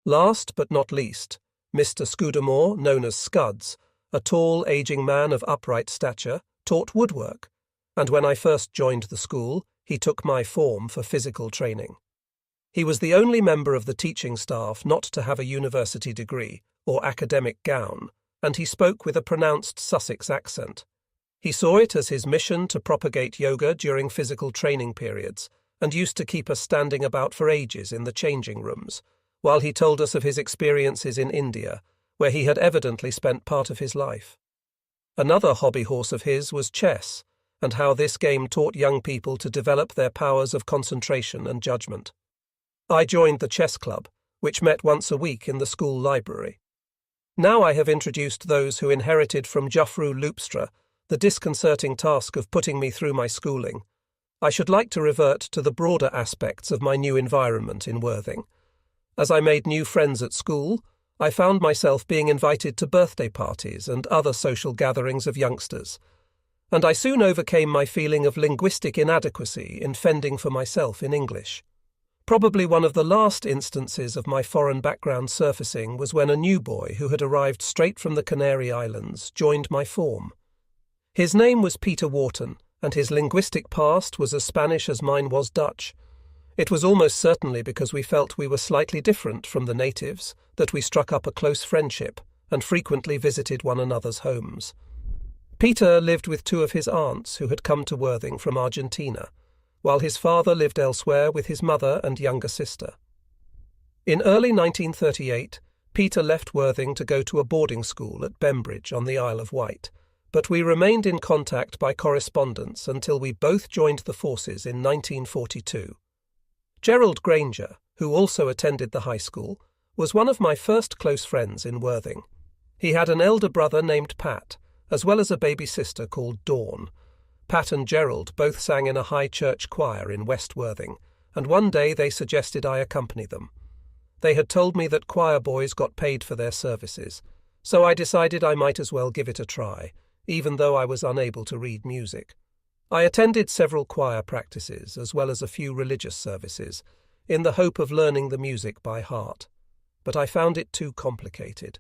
Last but not least, Mr. Scudamore, known as Scuds, a tall, aging man of upright stature, taught woodwork, and when I first joined the school, he took my form for physical training. He was the only member of the teaching staff not to have a university degree or academic gown, and he spoke with a pronounced Sussex accent. He saw it as his mission to propagate yoga during physical training periods, and used to keep us standing about for ages in the changing rooms, while he told us of his experiences in India, where he had evidently spent part of his life. Another hobby horse of his was chess, and how this game taught young people to develop their powers of concentration and judgment. I joined the chess club, which met once a week in the school library. Now I have introduced those who inherited from Jufru Loopstra the disconcerting task of putting me through my schooling. I should like to revert to the broader aspects of my new environment in Worthing. As I made new friends at school, I found myself being invited to birthday parties and other social gatherings of youngsters, and I soon overcame my feeling of linguistic inadequacy in fending for myself in English. Probably one of the last instances of my foreign background surfacing was when a new boy who had arrived straight from the Canary Islands joined my form. His name was Peter Wharton, and his linguistic past was as Spanish as mine was Dutch. It was almost certainly because we felt we were slightly different from the natives that we struck up a close friendship and frequently visited one another's homes. Peter lived with two of his aunts who had come to Worthing from Argentina, while his father lived elsewhere with his mother and younger sister. In early 1938, Peter left Worthing to go to a boarding school at Bembridge on the Isle of Wight, but we remained in contact by correspondence until we both joined the forces in 1942. Gerald Granger, who also attended the high school, was one of my first close friends in Worthing. He had an elder brother named Pat, as well as a baby sister called Dawn. Pat and Gerald both sang in a high church choir in West Worthing, and one day they suggested I accompany them. They had told me that choir boys got paid for their services, so I decided I might as well give it a try, even though I was unable to read music. I attended several choir practices as well as a few religious services, in the hope of learning the music by heart, but I found it too complicated.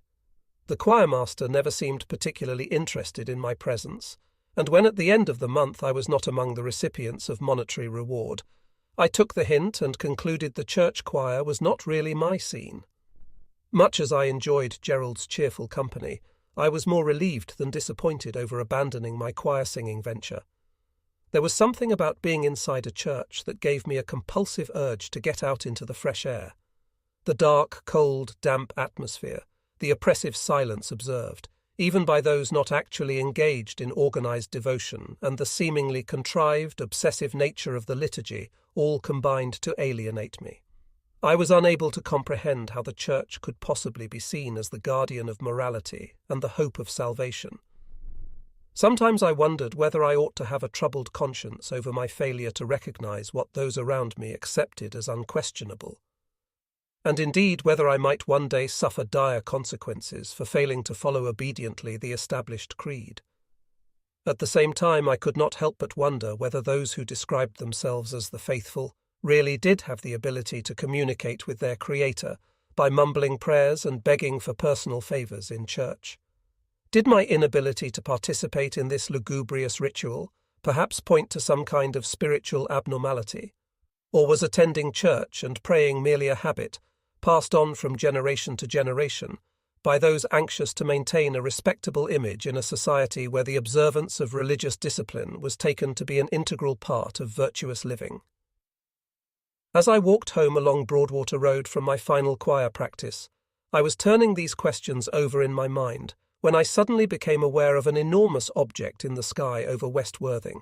The choirmaster never seemed particularly interested in my presence, and when at the end of the month I was not among the recipients of monetary reward, I took the hint and concluded the church choir was not really my scene. Much as I enjoyed Gerald's cheerful company, I was more relieved than disappointed over abandoning my choir singing venture. There was something about being inside a church that gave me a compulsive urge to get out into the fresh air. The dark, cold, damp atmosphere, the oppressive silence observed, even by those not actually engaged in organized devotion, and the seemingly contrived, obsessive nature of the liturgy all combined to alienate me. I was unable to comprehend how the church could possibly be seen as the guardian of morality and the hope of salvation. Sometimes I wondered whether I ought to have a troubled conscience over my failure to recognize what those around me accepted as unquestionable, and indeed whether I might one day suffer dire consequences for failing to follow obediently the established creed. At the same time, I could not help but wonder whether those who described themselves as the faithful really did have the ability to communicate with their Creator by mumbling prayers and begging for personal favors in church. Did my inability to participate in this lugubrious ritual perhaps point to some kind of spiritual abnormality? Or was attending church and praying merely a habit, passed on from generation to generation, by those anxious to maintain a respectable image in a society where the observance of religious discipline was taken to be an integral part of virtuous living? As I walked home along Broadwater Road from my final choir practice, I was turning these questions over in my mind when I suddenly became aware of an enormous object in the sky over West Worthing.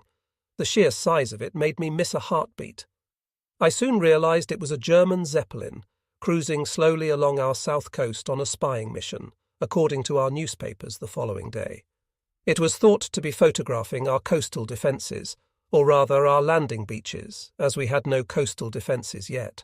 The sheer size of it made me miss a heartbeat. I soon realized it was a German Zeppelin, cruising slowly along our south coast on a spying mission, according to our newspapers the following day. It was thought to be photographing our coastal defences, or rather our landing beaches, as we had no coastal defences yet.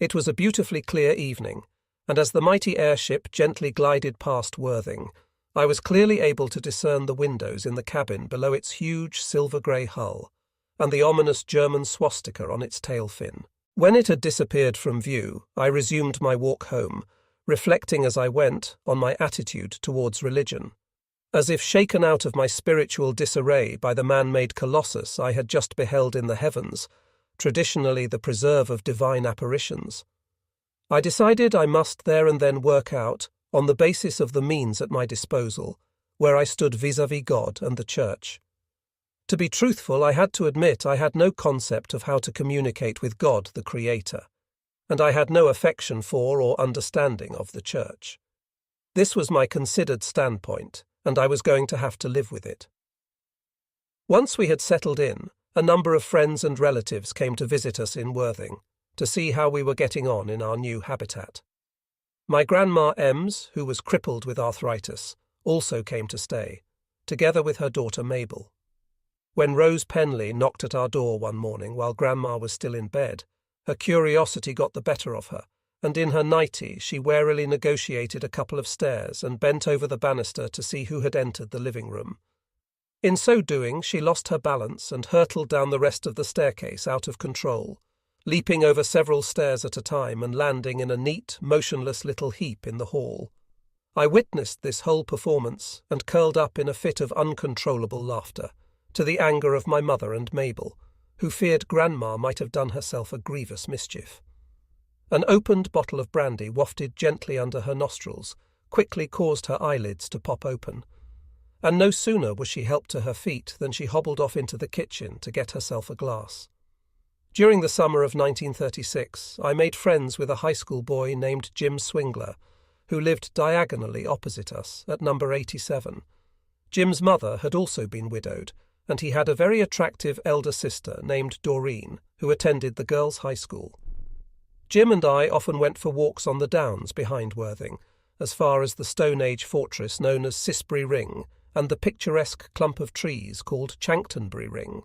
It was a beautifully clear evening, and as the mighty airship gently glided past Worthing, I was clearly able to discern the windows in the cabin below its huge silver-grey hull, and the ominous German swastika on its tail fin. When it had disappeared from view, I resumed my walk home, reflecting as I went on my attitude towards religion. As if shaken out of my spiritual disarray by the man-made colossus I had just beheld in the heavens, traditionally the preserve of divine apparitions, I decided I must there and then work out, on the basis of the means at my disposal, where I stood vis-à-vis God and the Church. To be truthful, I had to admit I had no concept of how to communicate with God the Creator, and I had no affection for or understanding of the Church. This was my considered standpoint, and I was going to have to live with it. Once we had settled in, a number of friends and relatives came to visit us in Worthing, to see how we were getting on in our new habitat. My grandma Ems, who was crippled with arthritis, also came to stay, together with her daughter Mabel. When Rose Penley knocked at our door one morning while Grandma was still in bed, her curiosity got the better of her, and in her nightie she warily negotiated a couple of stairs and bent over the banister to see who had entered the living room. In so doing, she lost her balance and hurtled down the rest of the staircase out of control, leaping over several stairs at a time and landing in a neat, motionless little heap in the hall. I witnessed this whole performance and curled up in a fit of uncontrollable laughter, to the anger of my mother and Mabel, who feared Grandma might have done herself a grievous mischief. An opened bottle of brandy wafted gently under her nostrils quickly caused her eyelids to pop open, and no sooner was she helped to her feet than she hobbled off into the kitchen to get herself a glass. During the summer of 1936, I made friends with a high school boy named Jim Swingler, who lived diagonally opposite us at number 87. Jim's mother had also been widowed, and he had a very attractive elder sister named Doreen, who attended the girls' high school. Jim and I often went for walks on the downs behind Worthing, as far as the Stone Age fortress known as Sisbury Ring and the picturesque clump of trees called Chanctonbury Ring.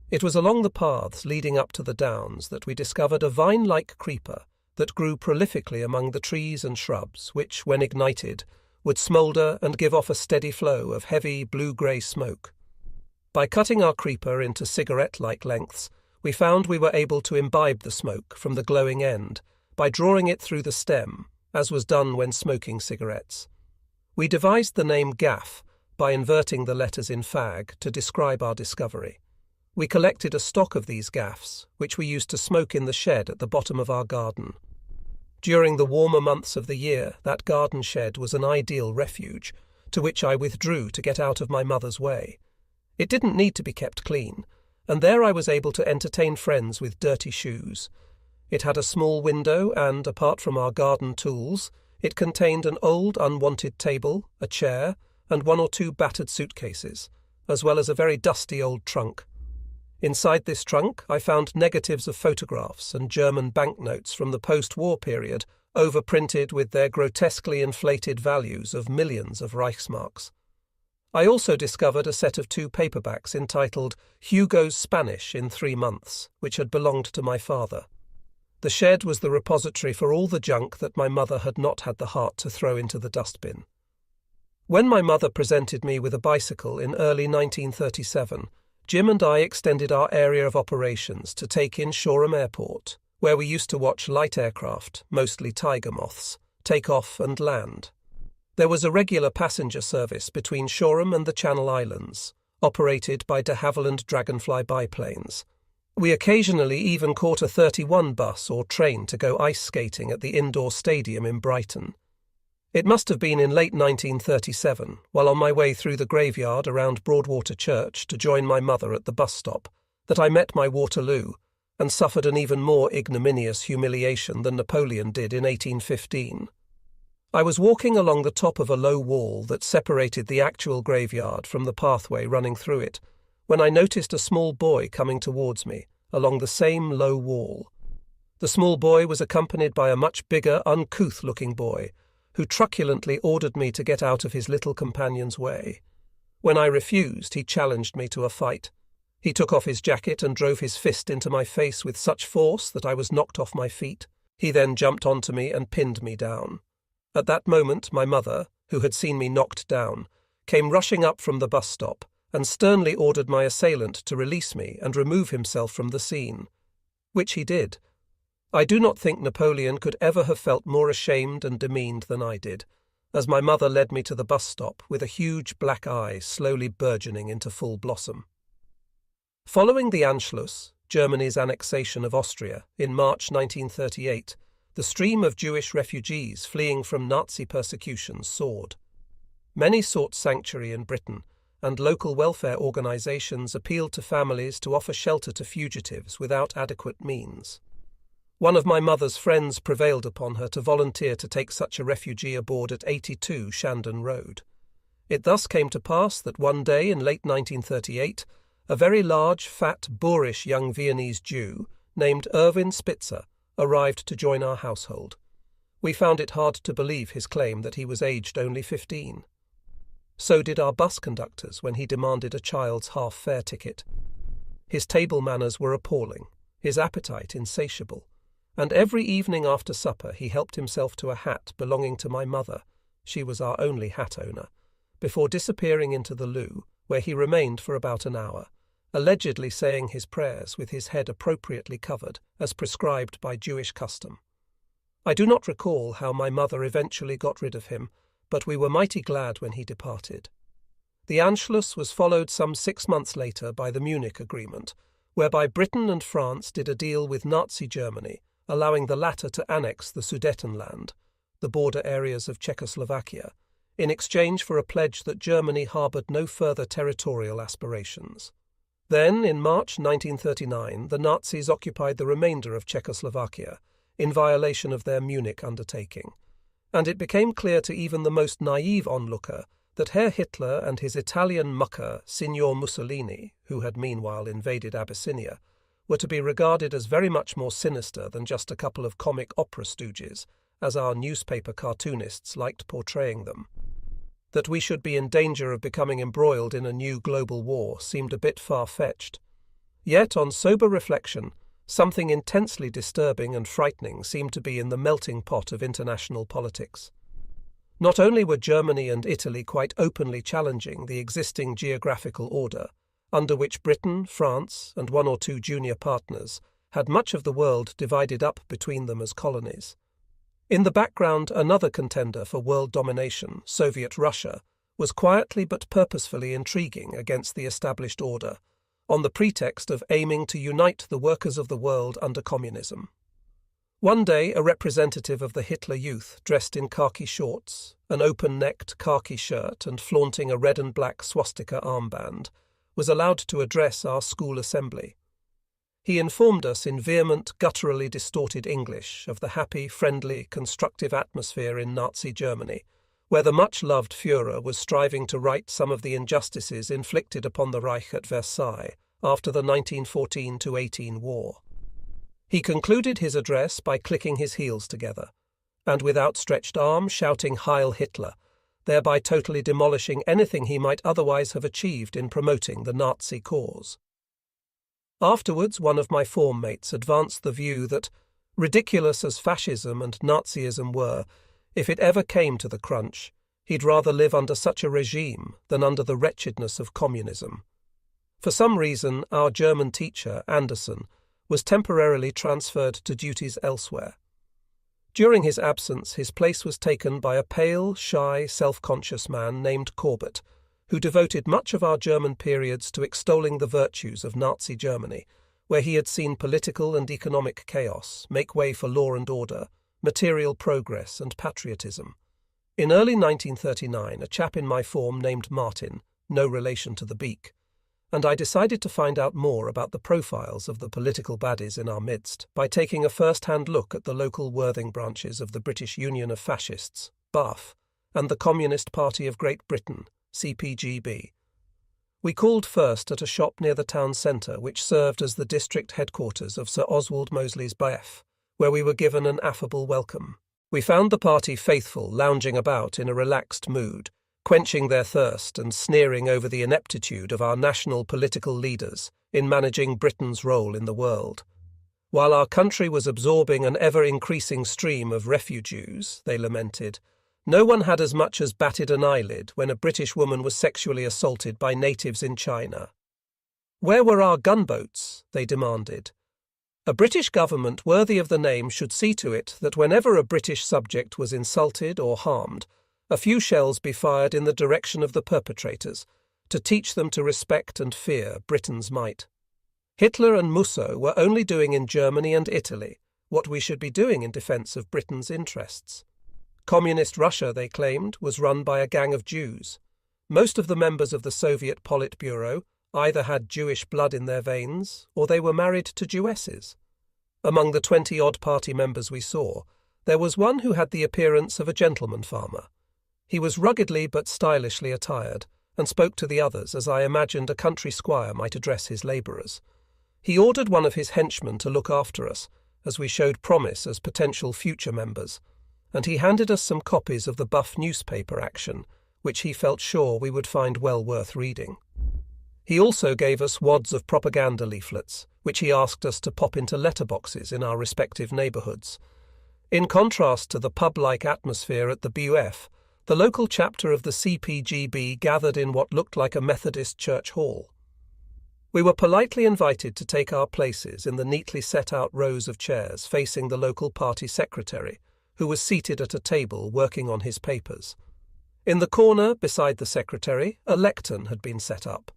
It was along the paths leading up to the downs that we discovered a vine-like creeper that grew prolifically among the trees and shrubs which, when ignited, would smoulder and give off a steady flow of heavy blue-grey smoke. By cutting our creeper into cigarette-like lengths, we found we were able to imbibe the smoke from the glowing end by drawing it through the stem, as was done when smoking cigarettes. We devised the name gaff by inverting the letters in fag to describe our discovery. We collected a stock of these gaffs, which we used to smoke in the shed at the bottom of our garden. During the warmer months of the year, that garden shed was an ideal refuge, to which I withdrew to get out of my mother's way. It didn't need to be kept clean, and there I was able to entertain friends with dirty shoes. It had a small window and, apart from our garden tools, it contained an old unwanted table, a chair, and one or two battered suitcases, as well as a very dusty old trunk. Inside this trunk I found negatives of photographs and German banknotes from the post-war period, overprinted with their grotesquely inflated values of millions of Reichsmarks. I also discovered a set of 2 paperbacks entitled Hugo's Spanish in 3 Months, which had belonged to my father. The shed was the repository for all the junk that my mother had not had the heart to throw into the dustbin. When my mother presented me with a bicycle in early 1937, Jim and I extended our area of operations to take in Shoreham Airport, where we used to watch light aircraft, mostly Tiger Moths, take off and land. There was a regular passenger service between Shoreham and the Channel Islands, operated by de Havilland Dragonfly biplanes. We occasionally even caught a 31 bus or train to go ice skating at the indoor stadium in Brighton. It must have been in late 1937, while on my way through the graveyard around Broadwater Church to join my mother at the bus stop, that I met my Waterloo and suffered an even more ignominious humiliation than Napoleon did in 1815. I was walking along the top of a low wall that separated the actual graveyard from the pathway running through it, when I noticed a small boy coming towards me, along the same low wall. The small boy was accompanied by a much bigger, uncouth-looking boy, who truculently ordered me to get out of his little companion's way. When I refused, he challenged me to a fight. He took off his jacket and drove his fist into my face with such force that I was knocked off my feet. He then jumped onto me and pinned me down. At that moment, my mother, who had seen me knocked down, came rushing up from the bus stop and sternly ordered my assailant to release me and remove himself from the scene, which he did. I do not think Napoleon could ever have felt more ashamed and demeaned than I did, as my mother led me to the bus stop with a huge black eye slowly burgeoning into full blossom. Following the Anschluss, Germany's annexation of Austria, in March 1938, the stream of Jewish refugees fleeing from Nazi persecution soared. Many sought sanctuary in Britain, and local welfare organizations appealed to families to offer shelter to fugitives without adequate means. One of my mother's friends prevailed upon her to volunteer to take such a refugee aboard at 82 Shandon Road. It thus came to pass that one day in late 1938, a very large, fat, boorish young Viennese Jew named Erwin Spitzer arrived to join our household. We found it hard to believe his claim that he was aged only 15. So did our bus conductors when he demanded a child's half-fare ticket. His table manners were appalling, his appetite insatiable, and every evening after supper he helped himself to a hat belonging to my mother, she was our only hat owner, before disappearing into the loo, where he remained for about an hour, allegedly saying his prayers with his head appropriately covered, as prescribed by Jewish custom. I do not recall how my mother eventually got rid of him, but we were mighty glad when he departed. The Anschluss was followed some 6 months later by the Munich Agreement, whereby Britain and France did a deal with Nazi Germany, allowing the latter to annex the Sudetenland, the border areas of Czechoslovakia, in exchange for a pledge that Germany harboured no further territorial aspirations. Then, in March 1939, the Nazis occupied the remainder of Czechoslovakia, in violation of their Munich undertaking, and it became clear to even the most naive onlooker that Herr Hitler and his Italian mucker, Signor Mussolini, who had meanwhile invaded Abyssinia, were to be regarded as very much more sinister than just a couple of comic opera stooges, as our newspaper cartoonists liked portraying them. That we should be in danger of becoming embroiled in a new global war seemed a bit far-fetched. Yet, on sober reflection, something intensely disturbing and frightening seemed to be in the melting pot of international politics. Not only were Germany and Italy quite openly challenging the existing geographical order, under which Britain, France, and 1 or 2 junior partners had much of the world divided up between them as colonies. In the background, another contender for world domination, Soviet Russia, was quietly but purposefully intriguing against the established order, on the pretext of aiming to unite the workers of the world under communism. One day, a representative of the Hitler Youth, dressed in khaki shorts, an open-necked khaki shirt and flaunting a red and black swastika armband, was allowed to address our school assembly. He informed us in vehement, gutturally distorted English of the happy, friendly, constructive atmosphere in Nazi Germany, where the much-loved Führer was striving to right some of the injustices inflicted upon the Reich at Versailles after the 1914-18 war. He concluded his address by clicking his heels together, and with outstretched arm shouting Heil Hitler, thereby totally demolishing anything he might otherwise have achieved in promoting the Nazi cause. Afterwards, one of my form mates advanced the view that, ridiculous as fascism and Nazism were, if it ever came to the crunch, he'd rather live under such a regime than under the wretchedness of communism. For some reason, our German teacher, Anderson, was temporarily transferred to duties elsewhere. During his absence, his place was taken by a pale, shy, self-conscious man named Corbett, who devoted much of our German periods to extolling the virtues of Nazi Germany, where he had seen political and economic chaos make way for law and order, material progress and patriotism. In early 1939, a chap in my form named Martin, no relation to the Beak, and I decided to find out more about the profiles of the political baddies in our midst by taking a first-hand look at the local Worthing branches of the British Union of Fascists, BAF, and the Communist Party of Great Britain, CPGB. We called first at a shop near the town centre which served as the district headquarters of Sir Oswald Mosley's BAF, where we were given an affable welcome. We found the party faithful lounging about in a relaxed mood, quenching their thirst and sneering over the ineptitude of our national political leaders in managing Britain's role in the world. While our country was absorbing an ever-increasing stream of refugees, they lamented, no one had as much as batted an eyelid when a British woman was sexually assaulted by natives in China. Where were our gunboats? They demanded. A British government worthy of the name should see to it that whenever a British subject was insulted or harmed, a few shells be fired in the direction of the perpetrators, to teach them to respect and fear Britain's might. Hitler and Musso were only doing in Germany and Italy what we should be doing in defence of Britain's interests. Communist Russia, they claimed, was run by a gang of Jews. Most of the members of the Soviet Politburo either had Jewish blood in their veins or they were married to Jewesses. Among the 20-odd party members we saw, there was one who had the appearance of a gentleman farmer. He was ruggedly but stylishly attired, and spoke to the others as I imagined a country squire might address his labourers. He ordered one of his henchmen to look after us, as we showed promise as potential future members, and he handed us some copies of the Buff newspaper action, which he felt sure we would find well worth reading. He also gave us wads of propaganda leaflets, which he asked us to pop into letterboxes in our respective neighbourhoods. In contrast to the pub-like atmosphere at the BUF, the local chapter of the CPGB gathered in what looked like a Methodist church hall. We were politely invited to take our places in the neatly set-out rows of chairs facing the local party secretary, who was seated at a table working on his papers. In the corner, beside the secretary, a lectern had been set up.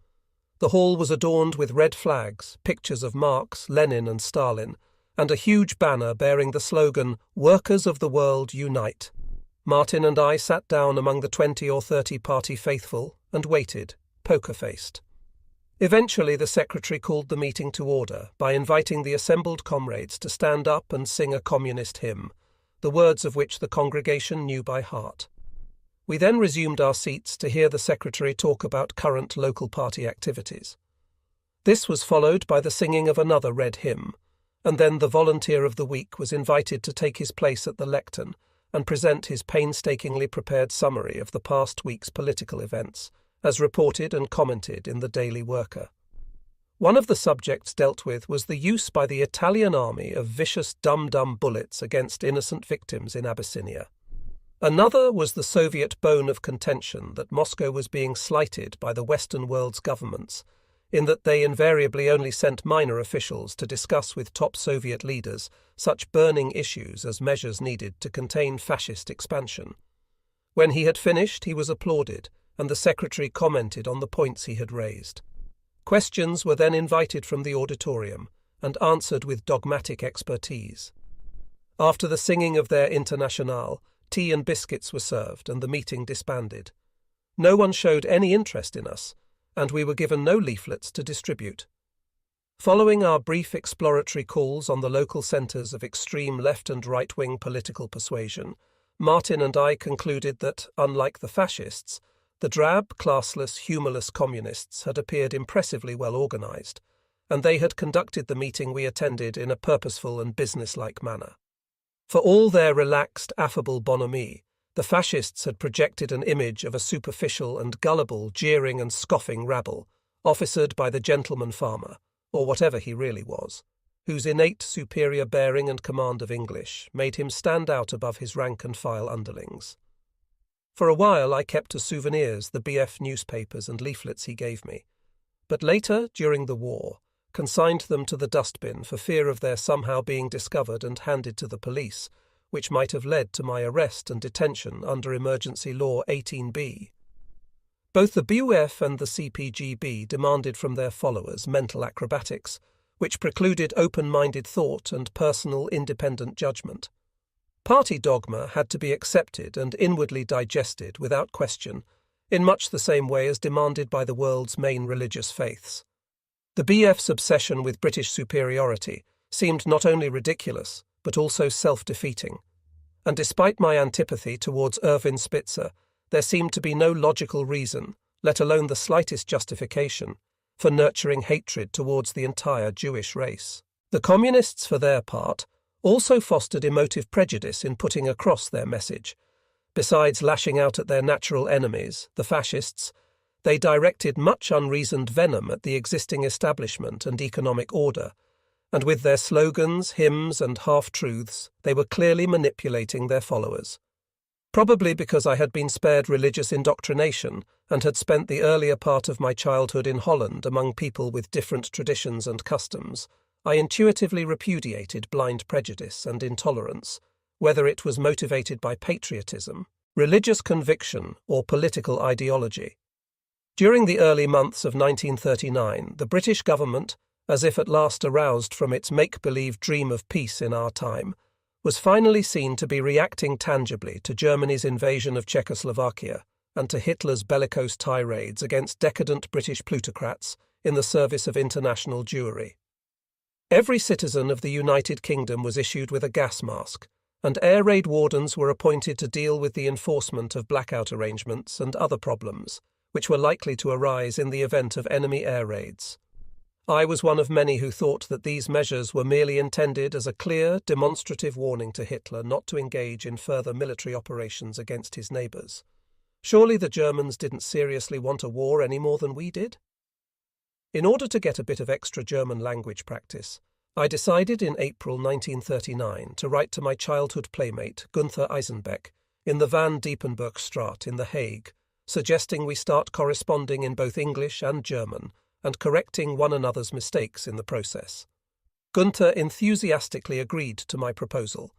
The hall was adorned with red flags, pictures of Marx, Lenin and Stalin, and a huge banner bearing the slogan, "Workers of the World Unite." Martin and I sat down among the 20 or 30 party faithful and waited, poker-faced. Eventually the secretary called the meeting to order by inviting the assembled comrades to stand up and sing a communist hymn, the words of which the congregation knew by heart. We then resumed our seats to hear the secretary talk about current local party activities. This was followed by the singing of another red hymn, and then the volunteer of the week was invited to take his place at the lectern and present his painstakingly prepared summary of the past week's political events, as reported and commented in the Daily Worker. One of the subjects dealt with was the use by the Italian army of vicious dum-dum bullets against innocent victims in Abyssinia. Another was the Soviet bone of contention that Moscow was being slighted by the Western world's governments, in that they invariably only sent minor officials to discuss with top Soviet leaders such burning issues as measures needed to contain fascist expansion. When he had finished, he was applauded, and the secretary commented on the points he had raised. Questions were then invited from the auditorium and answered with dogmatic expertise. After the singing of their Internationale, tea and biscuits were served and the meeting disbanded. No one showed any interest in us, and we were given no leaflets to distribute. Following our brief exploratory calls on the local centres of extreme left and right-wing political persuasion, Martin and I concluded that, unlike the fascists, the drab, classless, humourless communists had appeared impressively well organised, and they had conducted the meeting we attended in a purposeful and business-like manner. For all their relaxed, affable bonhomie, the fascists had projected an image of a superficial and gullible, jeering and scoffing rabble, officered by the gentleman farmer, or whatever he really was, whose innate superior bearing and command of English made him stand out above his rank-and-file underlings. For a while I kept as souvenirs the BF newspapers and leaflets he gave me, but later, during the war, consigned them to the dustbin for fear of their somehow being discovered and handed to the police, which might have led to my arrest and detention under Emergency Law 18B. Both the BUF and the CPGB demanded from their followers mental acrobatics, which precluded open-minded thought and personal independent judgment. Party dogma had to be accepted and inwardly digested without question, in much the same way as demanded by the world's main religious faiths. The BF's obsession with British superiority seemed not only ridiculous, but also self-defeating, and despite my antipathy towards Erwin Spitzer, there seemed to be no logical reason, let alone the slightest justification, for nurturing hatred towards the entire Jewish race. The communists, for their part, also fostered emotive prejudice in putting across their message. Besides lashing out at their natural enemies, the fascists, they directed much unreasoned venom at the existing establishment and economic order, and with their slogans, hymns, and half-truths, they were clearly manipulating their followers. Probably because I had been spared religious indoctrination and had spent the earlier part of my childhood in Holland among people with different traditions and customs, I intuitively repudiated blind prejudice and intolerance, whether it was motivated by patriotism, religious conviction, or political ideology. During the early months of 1939, the British government, as if at last aroused from its make-believe dream of peace in our time, was finally seen to be reacting tangibly to Germany's invasion of Czechoslovakia and to Hitler's bellicose tirades against decadent British plutocrats in the service of international Jewry. Every citizen of the United Kingdom was issued with a gas mask, and air raid wardens were appointed to deal with the enforcement of blackout arrangements and other problems, which were likely to arise in the event of enemy air raids. I was one of many who thought that these measures were merely intended as a clear, demonstrative warning to Hitler not to engage in further military operations against his neighbours. Surely the Germans didn't seriously want a war any more than we did? In order to get a bit of extra German language practice, I decided in April 1939 to write to my childhood playmate Gunther Eisenbeck in the Van Diepenburgstraat in The Hague, suggesting we start corresponding in both English and German and correcting one another's mistakes in the process. Gunther enthusiastically agreed to my proposal.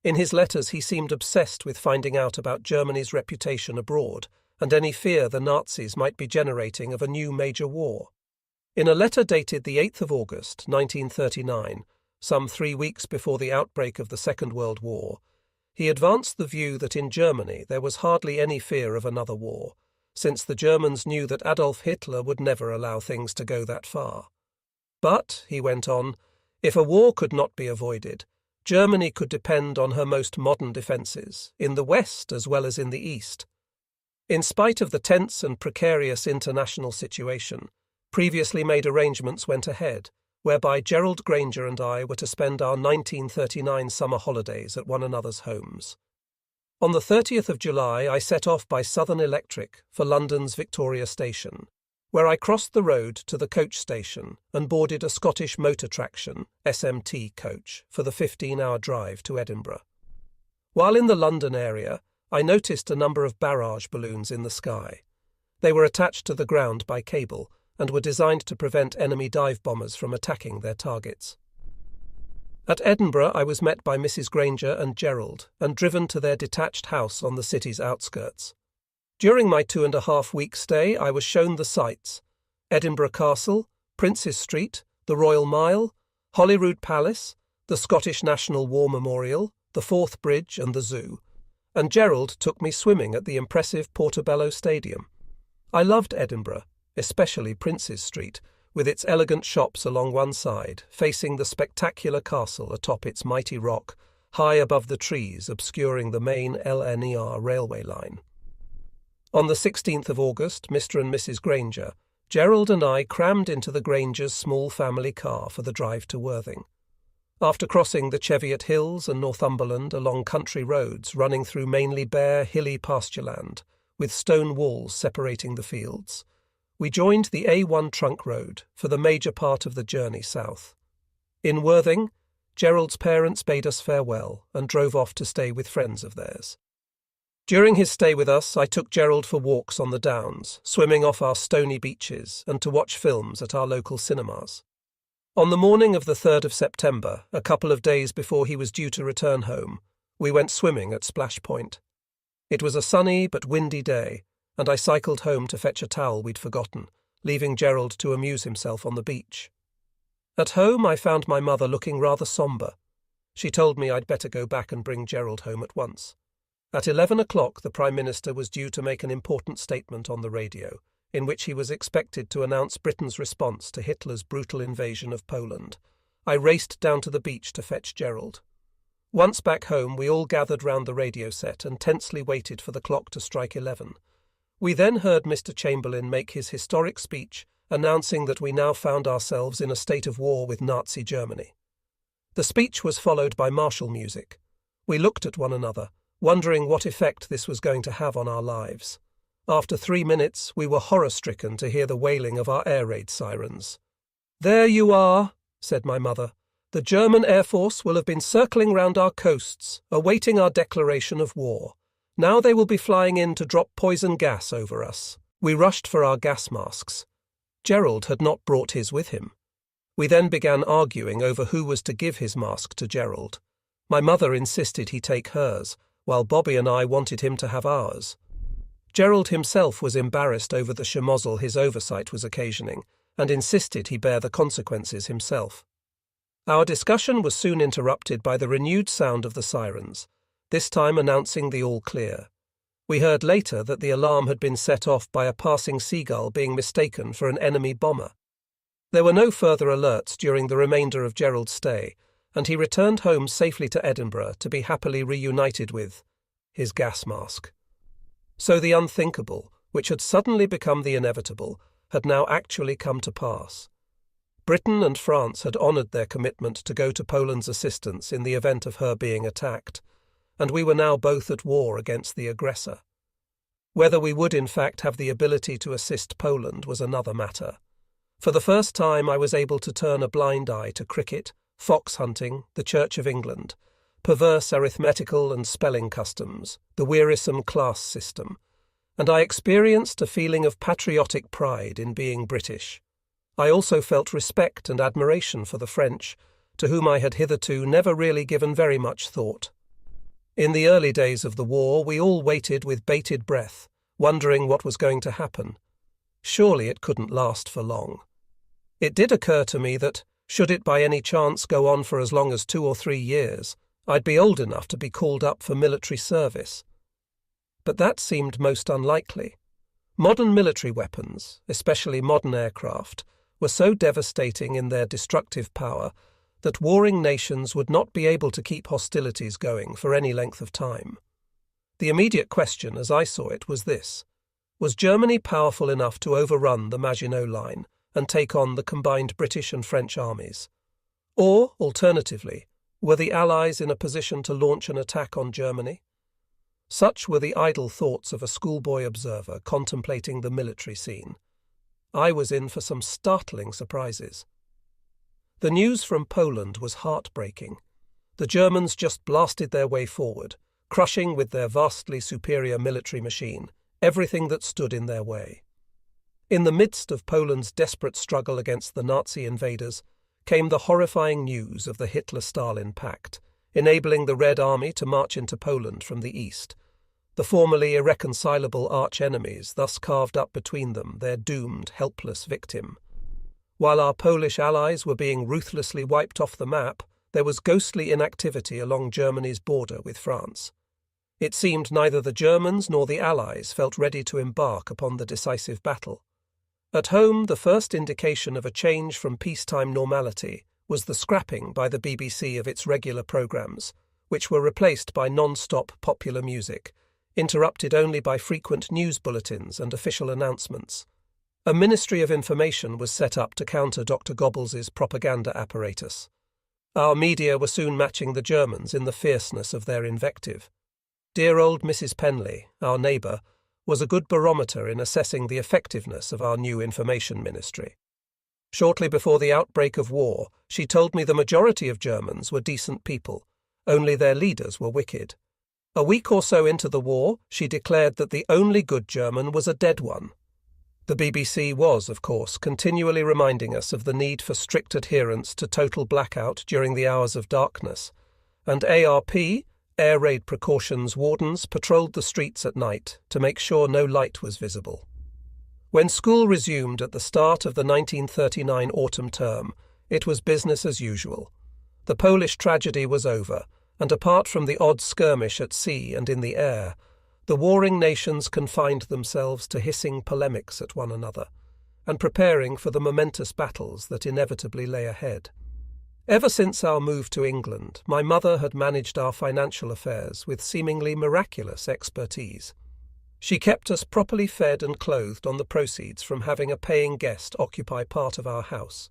In his letters he seemed obsessed with finding out about Germany's reputation abroad and any fear the Nazis might be generating of a new major war. In a letter dated the 8th of August, 1939, some 3 weeks before the outbreak of the Second World War, he advanced the view that in Germany there was hardly any fear of another war, since the Germans knew that Adolf Hitler would never allow things to go that far. But, he went on, if a war could not be avoided, Germany could depend on her most modern defences, in the West as well as in the East. In spite of the tense and precarious international situation, previously made arrangements went ahead, whereby Gerald Granger and I were to spend our 1939 summer holidays at one another's homes. On the 30th of July, I set off by Southern Electric for London's Victoria Station, where I crossed the road to the coach station and boarded a Scottish motor traction (SMT) coach for the 15-hour drive to Edinburgh. While in the London area, I noticed a number of barrage balloons in the sky. They were attached to the ground by cable and were designed to prevent enemy dive bombers from attacking their targets. At Edinburgh, I was met by Mrs. Granger and Gerald and driven to their detached house on the city's outskirts. During my 2.5-week stay, I was shown the sights: Edinburgh Castle, Princes Street, the Royal Mile, Holyrood Palace, the Scottish National War Memorial, the Forth Bridge and the Zoo, and Gerald took me swimming at the impressive Portobello Stadium. I loved Edinburgh, especially Princes Street, with its elegant shops along one side, facing the spectacular castle atop its mighty rock, high above the trees obscuring the main LNER railway line. On the 16th of August, Mr. and Mrs. Granger, Gerald and I crammed into the Grangers' small family car for the drive to Worthing. After crossing the Cheviot Hills and Northumberland along country roads running through mainly bare, hilly pastureland, with stone walls separating the fields, we joined the A1 trunk road for the major part of the journey south. In Worthing, Gerald's parents bade us farewell and drove off to stay with friends of theirs. During his stay with us, I took Gerald for walks on the downs, swimming off our stony beaches, and to watch films at our local cinemas. On the morning of the 3rd of September, a couple of days before he was due to return home, we went swimming at Splash Point. It was a sunny but windy day, and I cycled home to fetch a towel we'd forgotten, leaving Gerald to amuse himself on the beach. At home, I found my mother looking rather sombre. She told me I'd better go back and bring Gerald home at once. At 11 o'clock, the Prime Minister was due to make an important statement on the radio, in which he was expected to announce Britain's response to Hitler's brutal invasion of Poland. I raced down to the beach to fetch Gerald. Once back home, we all gathered round the radio set and tensely waited for the clock to strike 11. We then heard Mr. Chamberlain make his historic speech announcing that we now found ourselves in a state of war with Nazi Germany. The speech was followed by martial music. We looked at one another, wondering what effect this was going to have on our lives. After 3 minutes, we were horror-stricken to hear the wailing of our air raid sirens. "There you are," said my mother. "The German Air Force will have been circling round our coasts, awaiting our declaration of war. Now they will be flying in to drop poison gas over us." We rushed for our gas masks. Gerald had not brought his with him. We then began arguing over who was to give his mask to Gerald. My mother insisted he take hers, while Bobby and I wanted him to have ours. Gerald himself was embarrassed over the schmozzle his oversight was occasioning, and insisted he bear the consequences himself. Our discussion was soon interrupted by the renewed sound of the sirens, this time announcing the all clear. We heard later that the alarm had been set off by a passing seagull being mistaken for an enemy bomber. There were no further alerts during the remainder of Gerald's stay, and he returned home safely to Edinburgh to be happily reunited with his gas mask. So the unthinkable, which had suddenly become the inevitable, had now actually come to pass. Britain and France had honoured their commitment to go to Poland's assistance in the event of her being attacked, and we were now both at war against the aggressor. Whether we would in fact have the ability to assist Poland was another matter. For the first time I was able to turn a blind eye to cricket, fox hunting, the Church of England, perverse arithmetical and spelling customs, the wearisome class system, and I experienced a feeling of patriotic pride in being British. I also felt respect and admiration for the French, to whom I had hitherto never really given very much thought. In the early days of the war we all waited with bated breath, wondering what was going to happen. Surely it couldn't last for long. It did occur to me that, should it by any chance go on for as long as 2 or 3 years, I'd be old enough to be called up for military service. But that seemed most unlikely. Modern military weapons, especially modern aircraft, were so devastating in their destructive power that warring nations would not be able to keep hostilities going for any length of time. The immediate question, as I saw it, was this: was Germany powerful enough to overrun the Maginot Line and take on the combined British and French armies? Or, alternatively, were the Allies in a position to launch an attack on Germany? Such were the idle thoughts of a schoolboy observer contemplating the military scene. I was in for some startling surprises. The news from Poland was heartbreaking. The Germans just blasted their way forward, crushing with their vastly superior military machine everything that stood in their way. In the midst of Poland's desperate struggle against the Nazi invaders came the horrifying news of the Hitler-Stalin Pact, enabling the Red Army to march into Poland from the east. The formerly irreconcilable arch-enemies thus carved up between them their doomed, helpless victim. While our Polish allies were being ruthlessly wiped off the map, there was ghostly inactivity along Germany's border with France. It seemed neither the Germans nor the Allies felt ready to embark upon the decisive battle. At home, the first indication of a change from peacetime normality was the scrapping by the BBC of its regular programmes, which were replaced by non-stop popular music, interrupted only by frequent news bulletins and official announcements. A Ministry of Information was set up to counter Dr. Goebbels's propaganda apparatus. Our media were soon matching the Germans in the fierceness of their invective. Dear old Mrs. Penley, our neighbour, was a good barometer in assessing the effectiveness of our new information ministry. Shortly before the outbreak of war, she told me the majority of Germans were decent people, only their leaders were wicked. A week or so into the war, she declared that the only good German was a dead one. The BBC was, of course, continually reminding us of the need for strict adherence to total blackout during the hours of darkness, and ARP, Air Raid Precautions wardens, patrolled the streets at night to make sure no light was visible. When school resumed at the start of the 1939 autumn term, it was business as usual. The Polish tragedy was over, and apart from the odd skirmish at sea and in the air, the warring nations confined themselves to hissing polemics at one another, and preparing for the momentous battles that inevitably lay ahead. Ever since our move to England, my mother had managed our financial affairs with seemingly miraculous expertise. She kept us properly fed and clothed on the proceeds from having a paying guest occupy part of our house.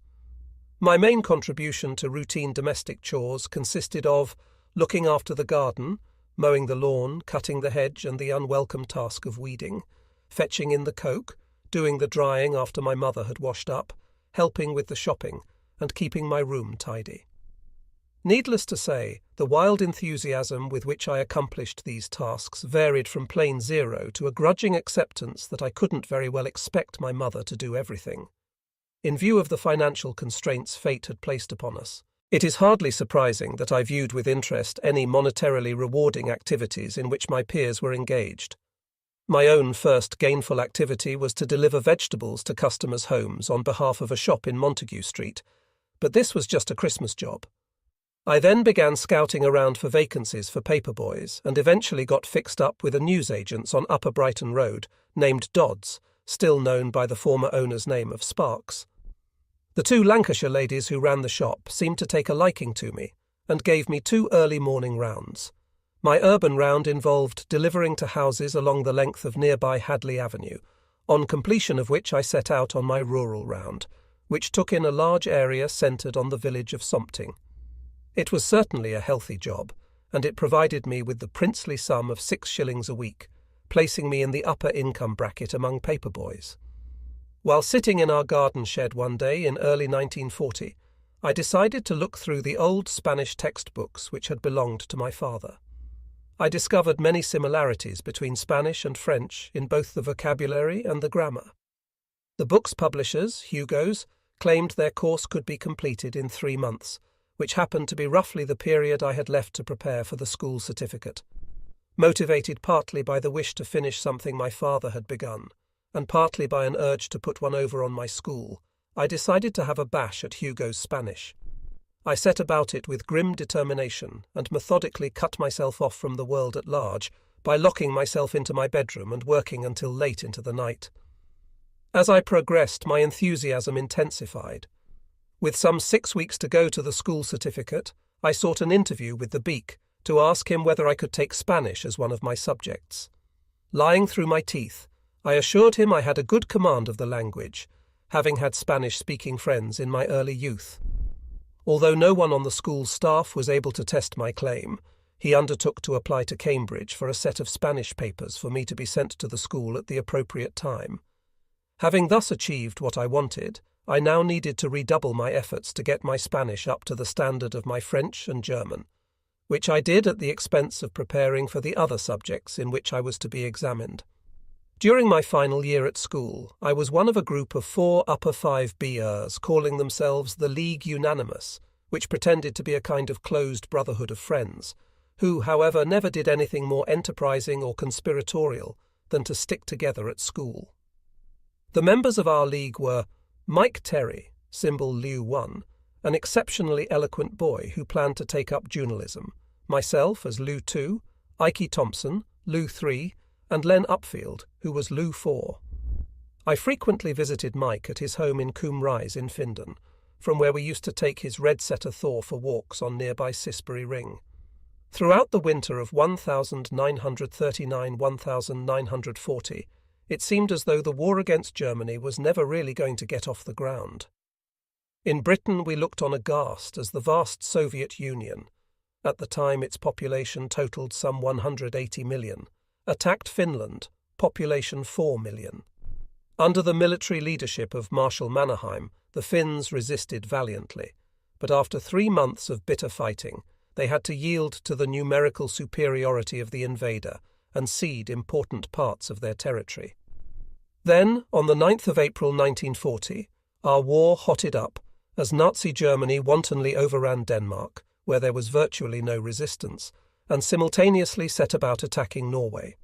My main contribution to routine domestic chores consisted of looking after the garden, mowing the lawn, cutting the hedge and the unwelcome task of weeding, fetching in the coke, doing the drying after my mother had washed up, helping with the shopping, and keeping my room tidy. Needless to say, the wild enthusiasm with which I accomplished these tasks varied from plain zero to a grudging acceptance that I couldn't very well expect my mother to do everything. in view of the financial constraints fate had placed upon us. It is hardly surprising that I viewed with interest any monetarily rewarding activities in which my peers were engaged. My own first gainful activity was to deliver vegetables to customers' homes on behalf of a shop in Montague Street, but this was just a Christmas job. I then began scouting around for vacancies for paper boys and eventually got fixed up with a newsagent's on Upper Brighton Road named Dodds, still known by the former owner's name of Sparks. The two Lancashire ladies who ran the shop seemed to take a liking to me and gave me 2 early morning rounds. My urban round involved delivering to houses along the length of nearby Hadley Avenue, on completion of which I set out on my rural round, which took in a large area centred on the village of Sompting. It was certainly a healthy job, and it provided me with the princely sum of 6 shillings a week, placing me in the upper income bracket among paper boys. While sitting in our garden shed one day in early 1940, I decided to look through the old Spanish textbooks which had belonged to my father. I discovered many similarities between Spanish and French in both the vocabulary and the grammar. The book's publishers, Hugo's, claimed their course could be completed in 3 months, which happened to be roughly the period I had left to prepare for the school certificate. Motivated partly by the wish to finish something my father had begun, and partly by an urge to put one over on my school, I decided to have a bash at Hugo's Spanish. I set about it with grim determination and methodically cut myself off from the world at large by locking myself into my bedroom and working until late into the night. As I progressed, my enthusiasm intensified. With some 6 weeks to go to the school certificate, I sought an interview with the Beak to ask him whether I could take Spanish as one of my subjects. Lying through my teeth, I assured him I had a good command of the language, having had Spanish-speaking friends in my early youth. Although no one on the school's staff was able to test my claim, he undertook to apply to Cambridge for a set of Spanish papers for me to be sent to the school at the appropriate time. Having thus achieved what I wanted, I now needed to redouble my efforts to get my Spanish up to the standard of my French and German, which I did at the expense of preparing for the other subjects in which I was to be examined. During my final year at school, I was one of a group of 4 upper 5 B-ers calling themselves the League Unanimous, which pretended to be a kind of closed brotherhood of friends, who, however, never did anything more enterprising or conspiratorial than to stick together at school. The members of our league were Mike Terry, symbol Lew1, an exceptionally eloquent boy who planned to take up journalism, myself as Lew2, Ikey Thompson, Lew3, and Len Upfield, who was Lew4. I frequently visited Mike at his home in Coombe Rise in Findon, from where we used to take his red setter Thor for walks on nearby Sisbury Ring. Throughout the winter of 1939-1940, it seemed as though the war against Germany was never really going to get off the ground. In Britain we looked on aghast as the vast Soviet Union, at the time its population totalled some 180 million, attacked Finland, population 4 million. Under the military leadership of Marshal Mannerheim, the Finns resisted valiantly, but after 3 months of bitter fighting, they had to yield to the numerical superiority of the invader and cede important parts of their territory. Then, on the 9th of April 1940, our war hotted up as Nazi Germany wantonly overran Denmark, where there was virtually no resistance, and simultaneously set about attacking Norway.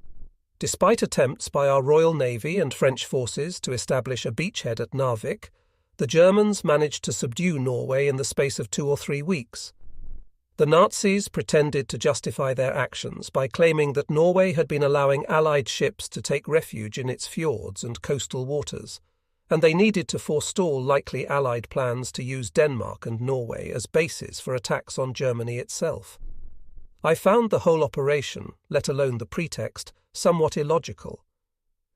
Despite attempts by our Royal Navy and French forces to establish a beachhead at Narvik, the Germans managed to subdue Norway in the space of 2 or 3 weeks. The Nazis pretended to justify their actions by claiming that Norway had been allowing Allied ships to take refuge in its fjords and coastal waters, and they needed to forestall likely Allied plans to use Denmark and Norway as bases for attacks on Germany itself. I found the whole operation, let alone the pretext, somewhat illogical.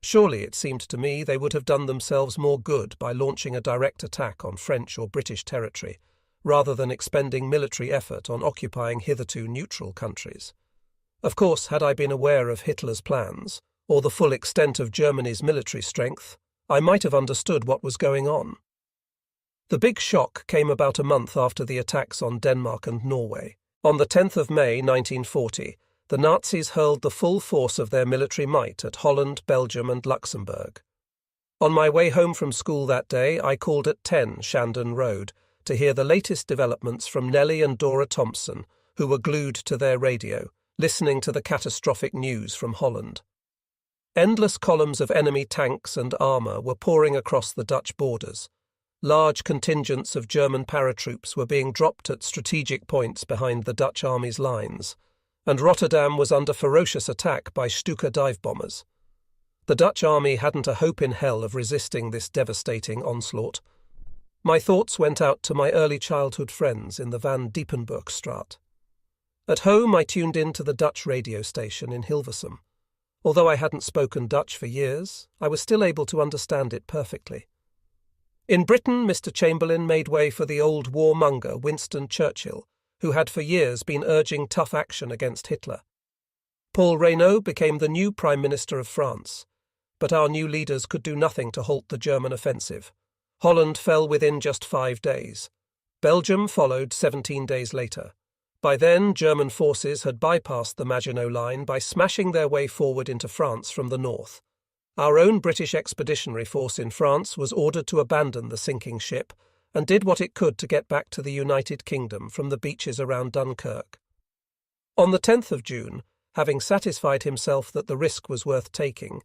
Surely, it seemed to me, they would have done themselves more good by launching a direct attack on French or British territory, rather than expending military effort on occupying hitherto neutral countries. Of course, had I been aware of Hitler's plans, or the full extent of Germany's military strength, I might have understood what was going on. The big shock came about a month after the attacks on Denmark and Norway. On the 10th of May 1940, the Nazis hurled the full force of their military might at Holland, Belgium and Luxembourg. On my way home from school that day, I called at 10 Shandon Road to hear the latest developments from Nellie and Dora Thompson, who were glued to their radio, listening to the catastrophic news from Holland. Endless columns of enemy tanks and armour were pouring across the Dutch borders. Large contingents of German paratroops were being dropped at strategic points behind the Dutch army's lines, and Rotterdam was under ferocious attack by Stuka dive bombers. The Dutch army hadn't a hope in hell of resisting this devastating onslaught. My thoughts went out to my early childhood friends in the Van Diepenburgstraat. At home, I tuned in to the Dutch radio station in Hilversum. Although I hadn't spoken Dutch for years, I was still able to understand it perfectly. In Britain, Mr. Chamberlain made way for the old warmonger Winston Churchill, who had for years been urging tough action against Hitler. Paul Reynaud became the new Prime Minister of France, but our new leaders could do nothing to halt the German offensive. Holland fell within just 5 days. Belgium followed 17 days later. By then, German forces had bypassed the Maginot Line by smashing their way forward into France from the north. Our own British Expeditionary Force in France was ordered to abandon the sinking ship and did what it could to get back to the United Kingdom from the beaches around Dunkirk. On the 10th of June, having satisfied himself that the risk was worth taking,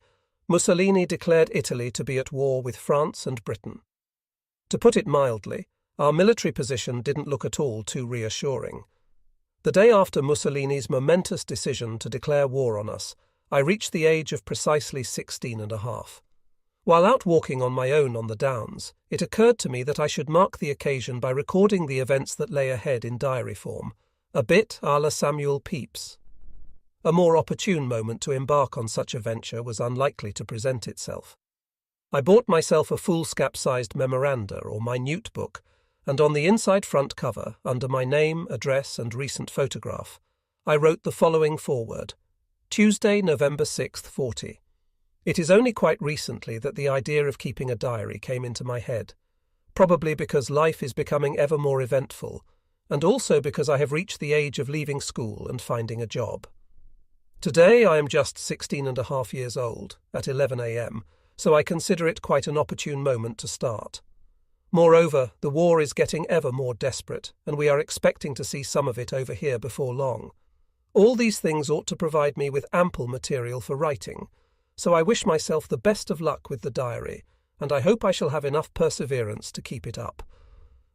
Mussolini declared Italy to be at war with France and Britain. To put it mildly, our military position didn't look at all too reassuring. The day after Mussolini's momentous decision to declare war on us, I reached the age of precisely 16 and a half. While out walking on my own on the Downs, it occurred to me that I should mark the occasion by recording the events that lay ahead in diary form, a bit à la Samuel Pepys. A more opportune moment to embark on such a venture was unlikely to present itself. I bought myself a foolscap-sized memoranda or minute book, and on the inside front cover, under my name, address, and recent photograph, I wrote the following foreword: Tuesday, November 6th, 40. It is only quite recently that the idea of keeping a diary came into my head, probably because life is becoming ever more eventful, and also because I have reached the age of leaving school and finding a job. Today I am just 16 and a half years old, at 11 a.m., so I consider it quite an opportune moment to start. Moreover, the war is getting ever more desperate, and we are expecting to see some of it over here before long. All these things ought to provide me with ample material for writing, so I wish myself the best of luck with the diary, and I hope I shall have enough perseverance to keep it up.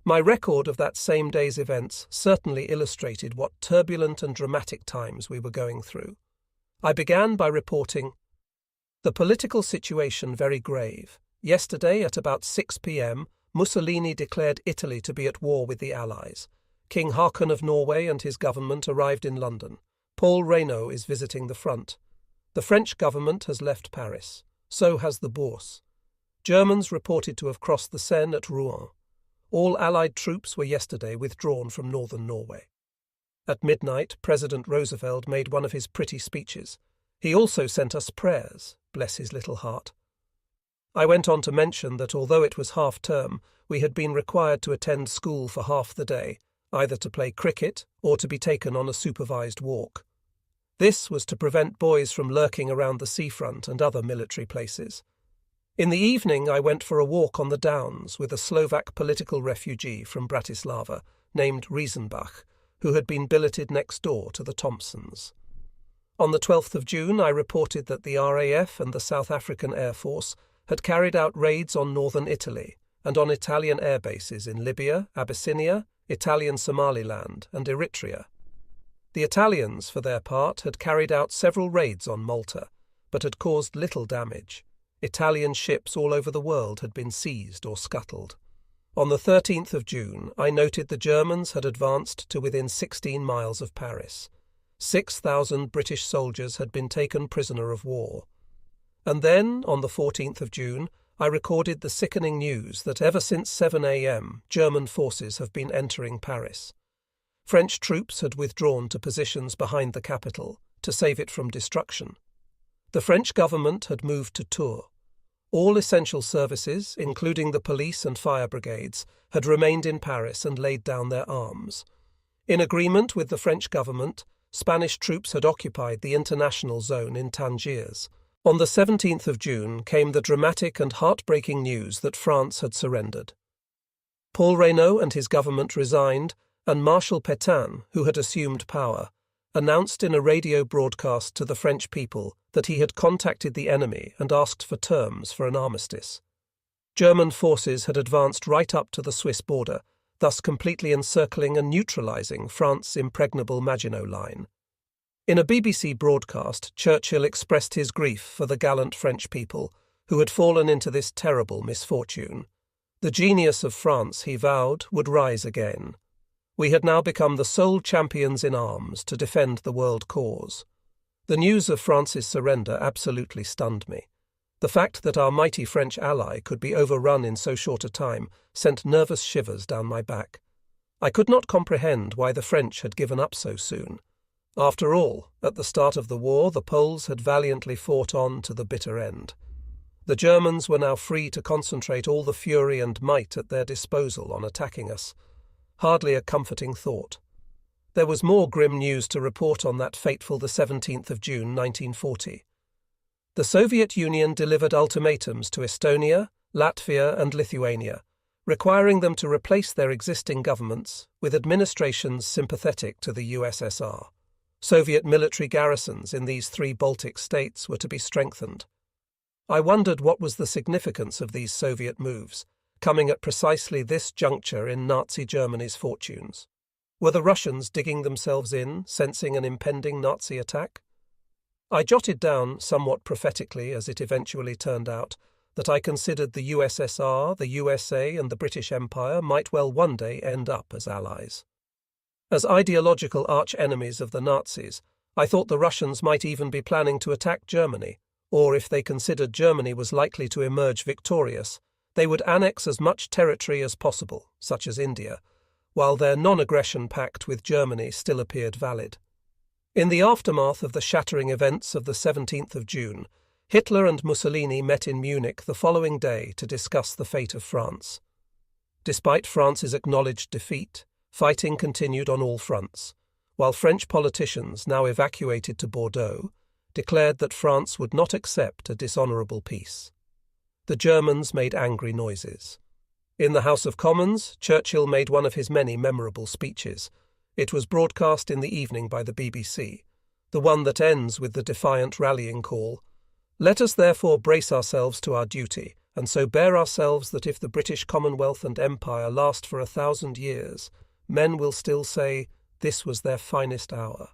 My record of that same day's events certainly illustrated what turbulent and dramatic times we were going through. I began by reporting, "The political situation very grave. Yesterday at about 6 p.m, Mussolini declared Italy to be at war with the Allies. King Haakon of Norway and his government arrived in London. Paul Reynaud is visiting the front. The French government has left Paris. So has the Bourse. Germans reported to have crossed the Seine at Rouen. All Allied troops were yesterday withdrawn from northern Norway." At midnight, President Roosevelt made one of his pretty speeches. He also sent us prayers, bless his little heart. I went on to mention that although it was half-term, we had been required to attend school for half the day, either to play cricket or to be taken on a supervised walk. This was to prevent boys from lurking around the seafront and other military places. In the evening I went for a walk on the Downs with a Slovak political refugee from Bratislava named Riesenbach, who had been billeted next door to the Thompsons. On the 12th of June I reported that the RAF and the South African Air Force had carried out raids on northern Italy and on Italian air bases in Libya, Abyssinia, Italian Somaliland, and Eritrea. The Italians, for their part, had carried out several raids on Malta, but had caused little damage. Italian ships all over the world had been seized or scuttled. On the 13th of June, I noted the Germans had advanced to within 16 miles of Paris. 6,000 British soldiers had been taken prisoner of war. And then, on the 14th of June, I recorded the sickening news that ever since 7 a.m, German forces have been entering Paris. French troops had withdrawn to positions behind the capital to save it from destruction. The French government had moved to Tours. All essential services, including the police and fire brigades, had remained in Paris and laid down their arms. In agreement with the French government, Spanish troops had occupied the international zone in Tangiers, On the 17th of June came the dramatic and heartbreaking news that France had surrendered. Paul Reynaud and his government resigned, and Marshal Pétain, who had assumed power, announced in a radio broadcast to the French people that he had contacted the enemy and asked for terms for an armistice. German forces had advanced right up to the Swiss border, thus completely encircling and neutralising France's impregnable Maginot Line. In a BBC broadcast, Churchill expressed his grief for the gallant French people who had fallen into this terrible misfortune. The genius of France, he vowed, would rise again. We had now become the sole champions in arms to defend the world cause. The news of France's surrender absolutely stunned me. The fact that our mighty French ally could be overrun in so short a time sent nervous shivers down my back. I could not comprehend why the French had given up so soon. After all, at the start of the war, the Poles had valiantly fought on to the bitter end. The Germans were now free to concentrate all the fury and might at their disposal on attacking us. Hardly a comforting thought. There was more grim news to report on that fateful the 17th of June 1940. The Soviet Union delivered ultimatums to Estonia, Latvia and Lithuania, requiring them to replace their existing governments with administrations sympathetic to the USSR. Soviet military garrisons in these three Baltic states were to be strengthened. I wondered what was the significance of these Soviet moves, coming at precisely this juncture in Nazi Germany's fortunes. Were the Russians digging themselves in, sensing an impending Nazi attack? I jotted down, somewhat prophetically as it eventually turned out, that I considered the USSR, the USA and the British Empire might well one day end up as allies. As ideological arch-enemies of the Nazis, I thought the Russians might even be planning to attack Germany, or if they considered Germany was likely to emerge victorious, they would annex as much territory as possible, such as India, while their non-aggression pact with Germany still appeared valid. In the aftermath of the shattering events of the 17th of June, Hitler and Mussolini met in Munich the following day to discuss the fate of France. Despite France's acknowledged defeat, fighting continued on all fronts, while French politicians, now evacuated to Bordeaux, declared that France would not accept a dishonourable peace. The Germans made angry noises. In the House of Commons, Churchill made one of his many memorable speeches. It was broadcast in the evening by the BBC, the one that ends with the defiant rallying call, "Let us therefore brace ourselves to our duty, and so bear ourselves that if the British Commonwealth and Empire last for 1,000 years, men will still say, this was their finest hour."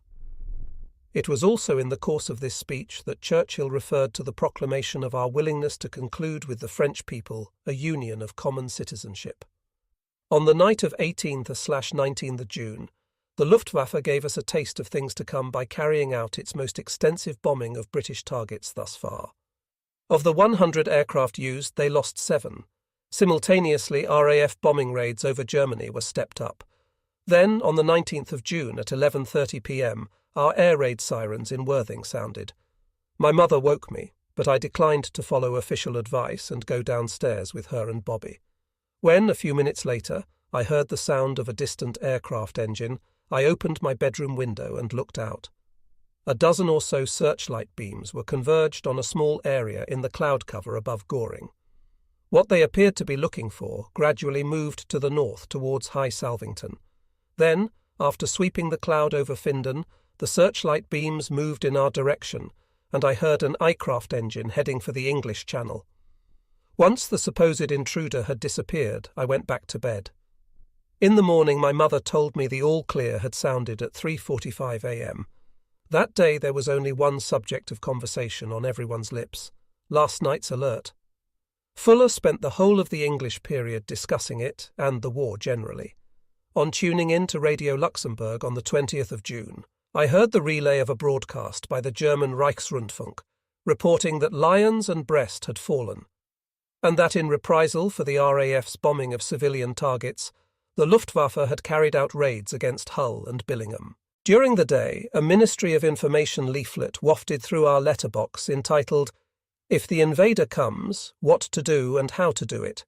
It was also in the course of this speech that Churchill referred to the proclamation of our willingness to conclude with the French people a union of common citizenship. On the night of 18th/19th June, the Luftwaffe gave us a taste of things to come by carrying out its most extensive bombing of British targets thus far. Of the 100 aircraft used, they lost 7. Simultaneously, RAF bombing raids over Germany were stepped up. Then, on the 19th of June at 11:30 p.m., our air raid sirens in Worthing sounded. My mother woke me, but I declined to follow official advice and go downstairs with her and Bobby. When, a few minutes later, I heard the sound of a distant aircraft engine, I opened my bedroom window and looked out. A dozen or so searchlight beams were converged on a small area in the cloud cover above Goring. What they appeared to be looking for gradually moved to the north towards High Salvington. Then, after sweeping the cloud over Findon, the searchlight beams moved in our direction, and I heard an aircraft engine heading for the English Channel. Once the supposed intruder had disappeared, I went back to bed. In the morning my mother told me the all-clear had sounded at 3:45 a.m. That day there was only one subject of conversation on everyone's lips: last night's alert. Fuller spent the whole of the English period discussing it and the war generally. On tuning in to Radio Luxembourg on the 20th of June, I heard the relay of a broadcast by the German Reichsrundfunk, reporting that Lyons and Brest had fallen, and that in reprisal for the RAF's bombing of civilian targets, the Luftwaffe had carried out raids against Hull and Billingham. During the day, a Ministry of Information leaflet wafted through our letterbox entitled, "If the invader comes, what to do and how to do it."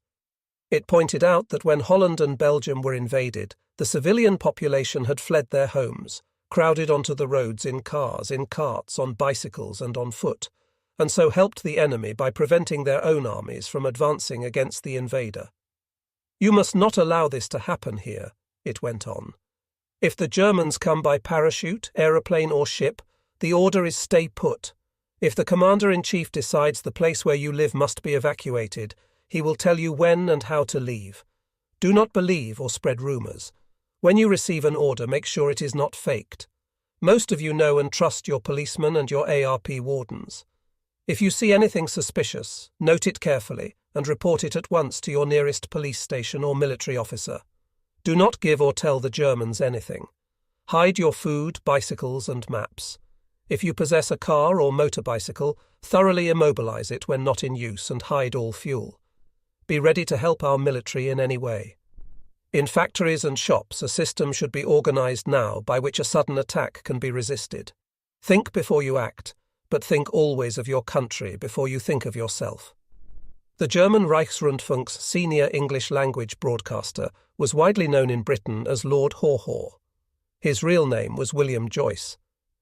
It pointed out that when Holland and Belgium were invaded, the civilian population had fled their homes, crowded onto the roads in cars, in carts, on bicycles and on foot, and so helped the enemy by preventing their own armies from advancing against the invader. You must not allow this to happen here, it went on. If the Germans come by parachute, aeroplane or ship, the order is stay put. If the commander-in-chief decides the place where you live must be evacuated, he will tell you when and how to leave. Do not believe or spread rumors. When you receive an order, make sure it is not faked. Most of you know and trust your policemen and your ARP wardens. If you see anything suspicious, note it carefully and report it at once to your nearest police station or military officer. Do not give or tell the Germans anything. Hide your food, bicycles and maps. If you possess a car or motorbicycle, thoroughly immobilize it when not in use and hide all fuel. Be ready to help our military in any way. In factories and shops, a system should be organized now by which a sudden attack can be resisted. Think before you act, but think always of your country before you think of yourself. The German Reichsrundfunk's senior English language broadcaster was widely known in Britain as Lord Haw-Haw. His real name was William Joyce.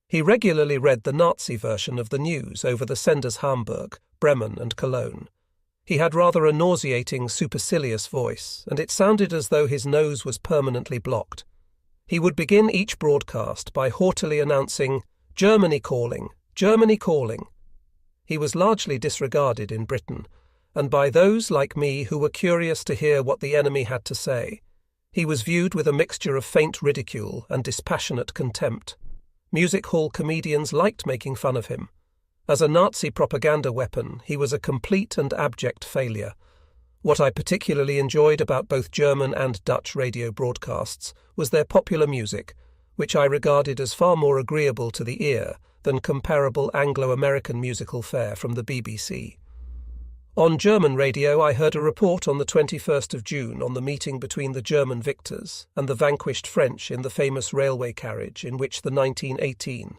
He regularly read the Nazi version of the news over the senders Hamburg, Bremen and Cologne. He had rather a nauseating, supercilious voice, and it sounded as though his nose was permanently blocked. He would begin each broadcast by haughtily announcing, "Germany calling, Germany calling." He was largely disregarded in Britain, and by those like me who were curious to hear what the enemy had to say. He was viewed with a mixture of faint ridicule and dispassionate contempt. Music hall comedians liked making fun of him. As a Nazi propaganda weapon, he was a complete and abject failure. What I particularly enjoyed about both German and Dutch radio broadcasts was their popular music, which I regarded as far more agreeable to the ear than comparable Anglo-American musical fare from the BBC. On German radio, I heard a report on the 21st of June on the meeting between the German victors and the vanquished French in the famous railway carriage in which the 1918